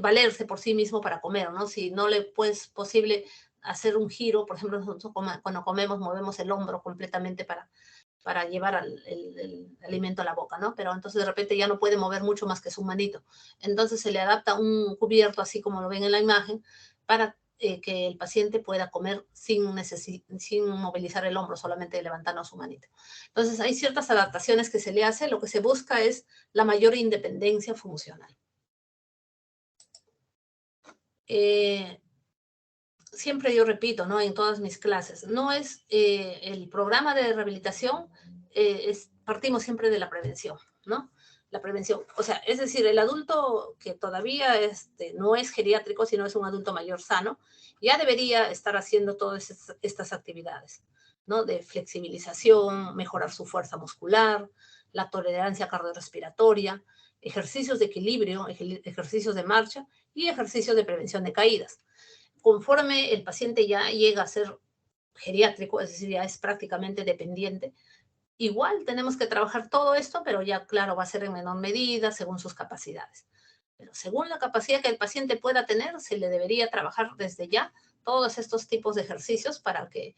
valerse por sí mismo para comer, ¿no? Si no le es posible hacer un giro. Por ejemplo, nosotros cuando comemos movemos el hombro completamente para llevar el alimento a la boca, ¿no? Pero entonces de repente ya no puede mover mucho más que su manito. Entonces se le adapta un cubierto, así como lo ven en la imagen, para que el paciente pueda comer sin movilizar el hombro, solamente levantando su manito. Entonces hay ciertas adaptaciones que se le hace, lo que se busca es la mayor independencia funcional. Siempre yo repito, ¿no? En todas mis clases, no es el programa de rehabilitación, partimos siempre de la prevención, ¿no? La prevención, o sea, es decir, el adulto que todavía no es geriátrico, sino es un adulto mayor sano, ya debería estar haciendo todas estas actividades, ¿no? De flexibilización, mejorar su fuerza muscular, la tolerancia cardiorrespiratoria, ejercicios de equilibrio, ejercicios de marcha y ejercicios de prevención de caídas. Conforme el paciente ya llega a ser geriátrico, es decir, ya es prácticamente dependiente, igual tenemos que trabajar todo esto, pero ya, claro, va a ser en menor medida, según sus capacidades. Pero según la capacidad que el paciente pueda tener, se le debería trabajar desde ya todos estos tipos de ejercicios para que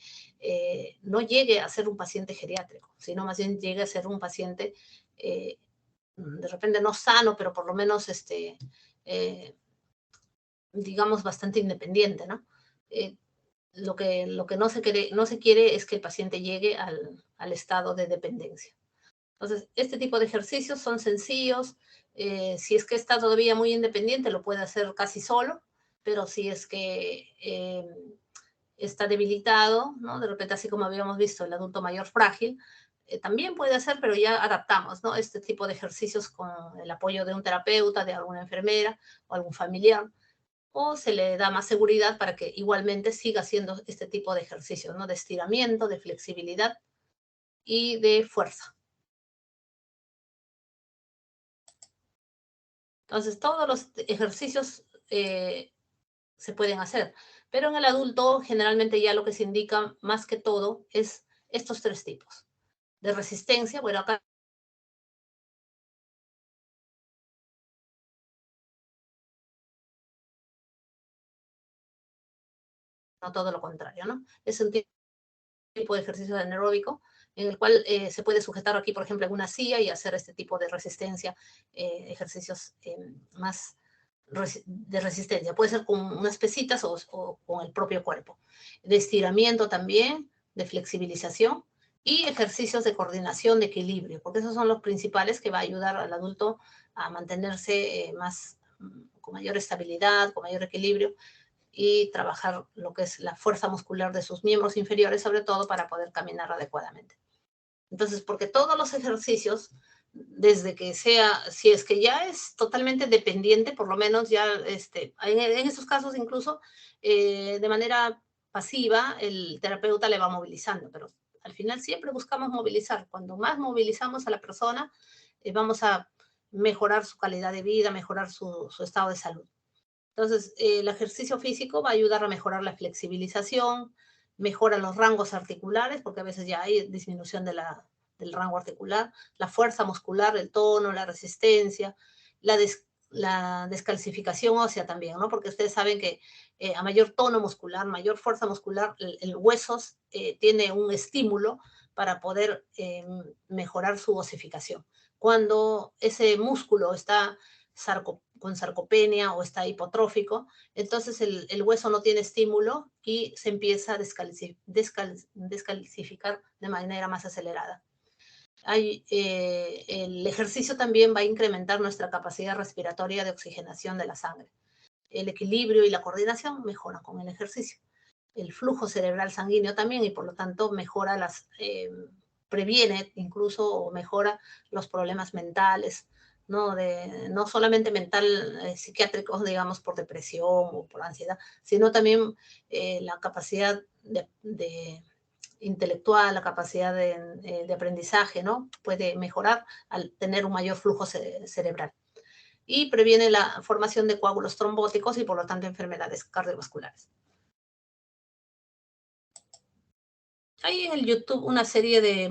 no llegue a ser un paciente geriátrico, sino más bien llegue a ser un paciente de repente no sano, pero por lo menos digamos, bastante independiente, ¿no? Lo que no se quiere es que el paciente llegue al estado de dependencia. Entonces, este tipo de ejercicios son sencillos. Si es que está todavía muy independiente, lo puede hacer casi solo, pero si es que está debilitado, ¿no? De repente, así como habíamos visto, el adulto mayor frágil, también puede hacer, pero ya adaptamos, ¿no? Este tipo de ejercicios con el apoyo de un terapeuta, de alguna enfermera o algún familiar, o se le da más seguridad para que igualmente siga haciendo este tipo de ejercicios, ¿no? De estiramiento, de flexibilidad y de fuerza. Entonces, todos los ejercicios se pueden hacer, pero en el adulto generalmente ya lo que se indica más que todo es estos tres tipos. De resistencia, bueno, acá no, todo lo contrario, ¿no? Es un tipo de ejercicio anaeróbico en el cual se puede sujetar aquí, por ejemplo, en una silla y hacer este tipo de resistencia, ejercicios más de resistencia. Puede ser con unas pesitas o con el propio cuerpo. De estiramiento también, de flexibilización y ejercicios de coordinación, de equilibrio, porque esos son los principales que va a ayudar al adulto a mantenerse con mayor estabilidad, con mayor equilibrio, y trabajar lo que es la fuerza muscular de sus miembros inferiores, sobre todo para poder caminar adecuadamente. Entonces, porque todos los ejercicios, desde que sea, si es que ya es totalmente dependiente, por lo menos ya, en esos casos incluso, de manera pasiva, el terapeuta le va movilizando, pero al final siempre buscamos movilizar. Cuando más movilizamos a la persona, vamos a mejorar su calidad de vida, mejorar su estado de salud. Entonces, el ejercicio físico va a ayudar a mejorar la flexibilización, mejora los rangos articulares, porque a veces ya hay disminución del rango articular, la fuerza muscular, el tono, la resistencia, la descalcificación ósea también, ¿no? Porque ustedes saben que a mayor tono muscular, mayor fuerza muscular, el hueso tiene un estímulo para poder mejorar su osificación. Cuando ese músculo está con sarcopenia o está hipotrófico, entonces el hueso no tiene estímulo y se empieza a descalcificar de manera más acelerada. El ejercicio también va a incrementar nuestra capacidad respiratoria de oxigenación de la sangre. El equilibrio y la coordinación mejoran con el ejercicio. El flujo cerebral sanguíneo también, y por lo tanto previene incluso o mejora los problemas mentales, no solamente psiquiátricos, digamos, por depresión o por ansiedad, sino también la capacidad intelectual, la capacidad de aprendizaje, ¿no? Puede mejorar al tener un mayor flujo cerebral. Y previene la formación de coágulos trombóticos y por lo tanto enfermedades cardiovasculares. Hay en el YouTube una serie de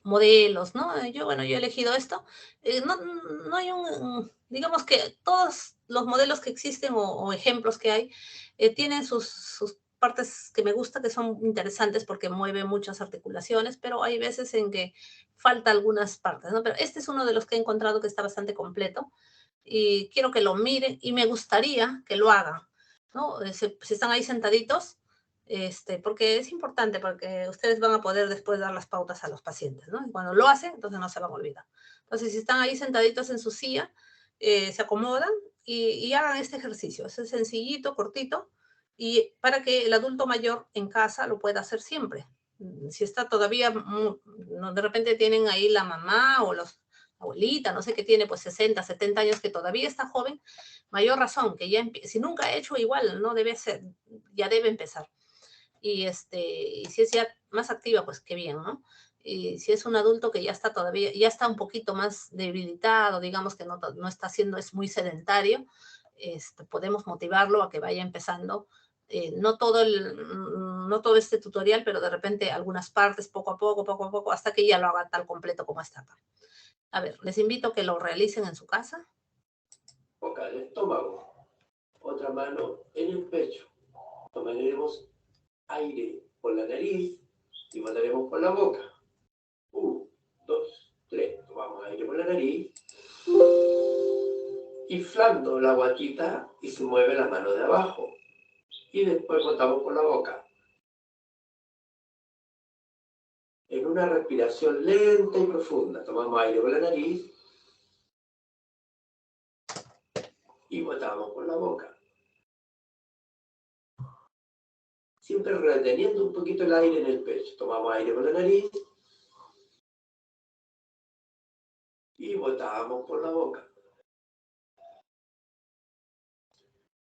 modelos, ¿no? Yo he elegido esto. No hay digamos que todos los modelos que existen o ejemplos que hay tienen sus partes que me gusta, que son interesantes porque mueve muchas articulaciones, pero hay veces en que falta algunas partes, ¿no? Pero este es uno de los que he encontrado que está bastante completo y quiero que lo miren y me gustaría que lo hagan, ¿no? Si están ahí sentaditos, porque es importante, porque ustedes van a poder después dar las pautas a los pacientes, ¿no? Y cuando lo hacen, entonces no se van a olvidar. Entonces, si están ahí sentaditos en su silla, se acomodan y hagan este ejercicio. Es sencillito, cortito, y para que el adulto mayor en casa lo pueda hacer siempre. Si está todavía, de repente tienen ahí la mamá o los abuelita, no sé qué tiene, pues 60, 70 años, que todavía está joven, mayor razón, que ya si nunca ha hecho igual, no debe ser, ya debe empezar. Y si es ya más activa, pues qué bien, ¿no? Y si es un adulto que ya está todavía, ya está un poquito más debilitado, digamos que no está haciendo, es muy sedentario, podemos motivarlo a que vaya empezando. No todo este tutorial, pero de repente algunas partes, poco a poco, hasta que ya lo haga tal completo como está acá. A ver, les invito a que lo realicen en su casa. Boca del estómago. Otra mano en el pecho. Tomaremos aire por la nariz y botaremos por la boca. 1, 2, 3. Tomamos aire por la nariz. Inflando la guatita y se mueve la mano de abajo. Y después botamos por la boca. En una respiración lenta y profunda. Tomamos aire por la nariz y botamos por la boca. Siempre reteniendo un poquito el aire en el pecho. Tomamos aire por la nariz y botamos por la boca.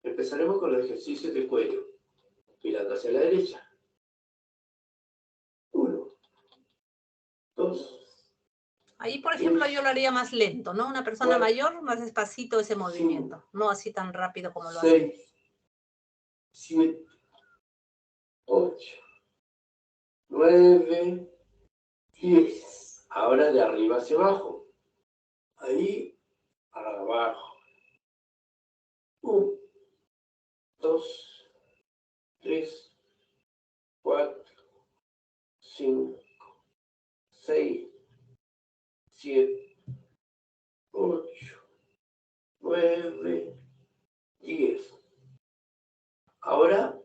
Empezaremos con los ejercicios de cuello, mirando hacia la derecha. 1, 2. Ahí, por ejemplo, yo lo haría más lento, ¿no? Una persona mayor, más despacito ese movimiento, no así tan rápido como lo hace. 6, 7, 8, 9, 10. Ahora de arriba hacia abajo. Ahí, abajo. 1, 2, 3, 4, 5, 6, 7, 8, 9, 10. Ahora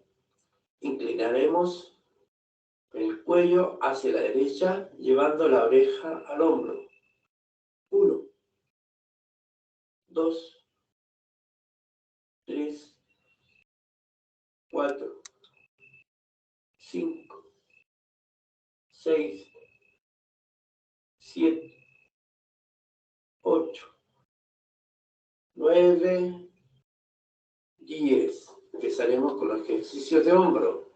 inclinaremos el cuello hacia la derecha, llevando la oreja al hombro. 1, 2, 3, 4, 5, 6, 7, 8, 9, 10. Empezaremos con los ejercicios de hombro.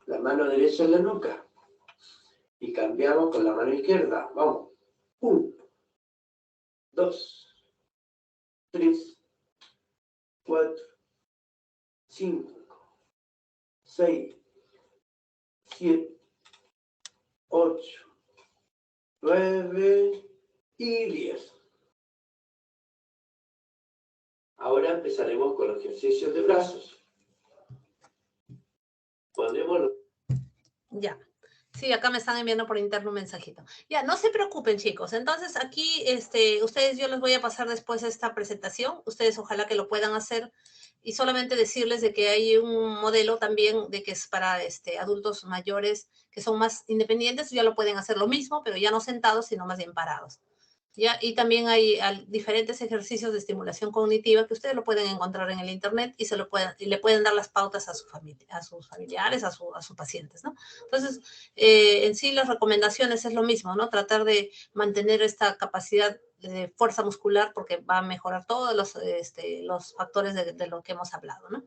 La mano derecha en la nuca. Y cambiamos con la mano izquierda. Vamos. 1, 2, 3, 4, 5, 6, 7, 8, 9 y 10. Ahora empezaremos con los ejercicios de brazos. Ponemos... Ya. Sí, acá me están enviando por interno un mensajito. Ya, no se preocupen, chicos. Entonces, aquí, ustedes, yo les voy a pasar después esta presentación. Ustedes ojalá que lo puedan hacer y solamente decirles de que hay un modelo también de que es para adultos mayores que son más independientes, ya lo pueden hacer lo mismo, pero ya no sentados, sino más bien parados. ¿Ya? Y también hay diferentes ejercicios de estimulación cognitiva que ustedes lo pueden encontrar en el internet y le pueden dar las pautas a sus familiares, a sus pacientes, ¿no? Entonces, en sí las recomendaciones es lo mismo, ¿no? Tratar de mantener esta capacidad de fuerza muscular porque va a mejorar todos los factores de lo que hemos hablado, ¿no?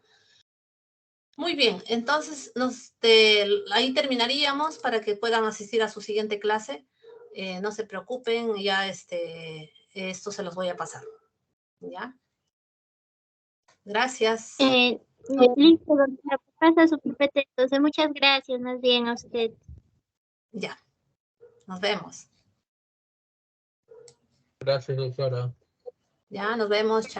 Muy bien, entonces ahí terminaríamos para que puedan asistir a su siguiente clase. No se preocupen, ya esto se los voy a pasar. ¿Ya? Gracias. Listo, doctora, pasa su pipeta. Entonces, muchas gracias, más bien a usted. Ya, nos vemos. Gracias, doctora. Ya, nos vemos. Chao.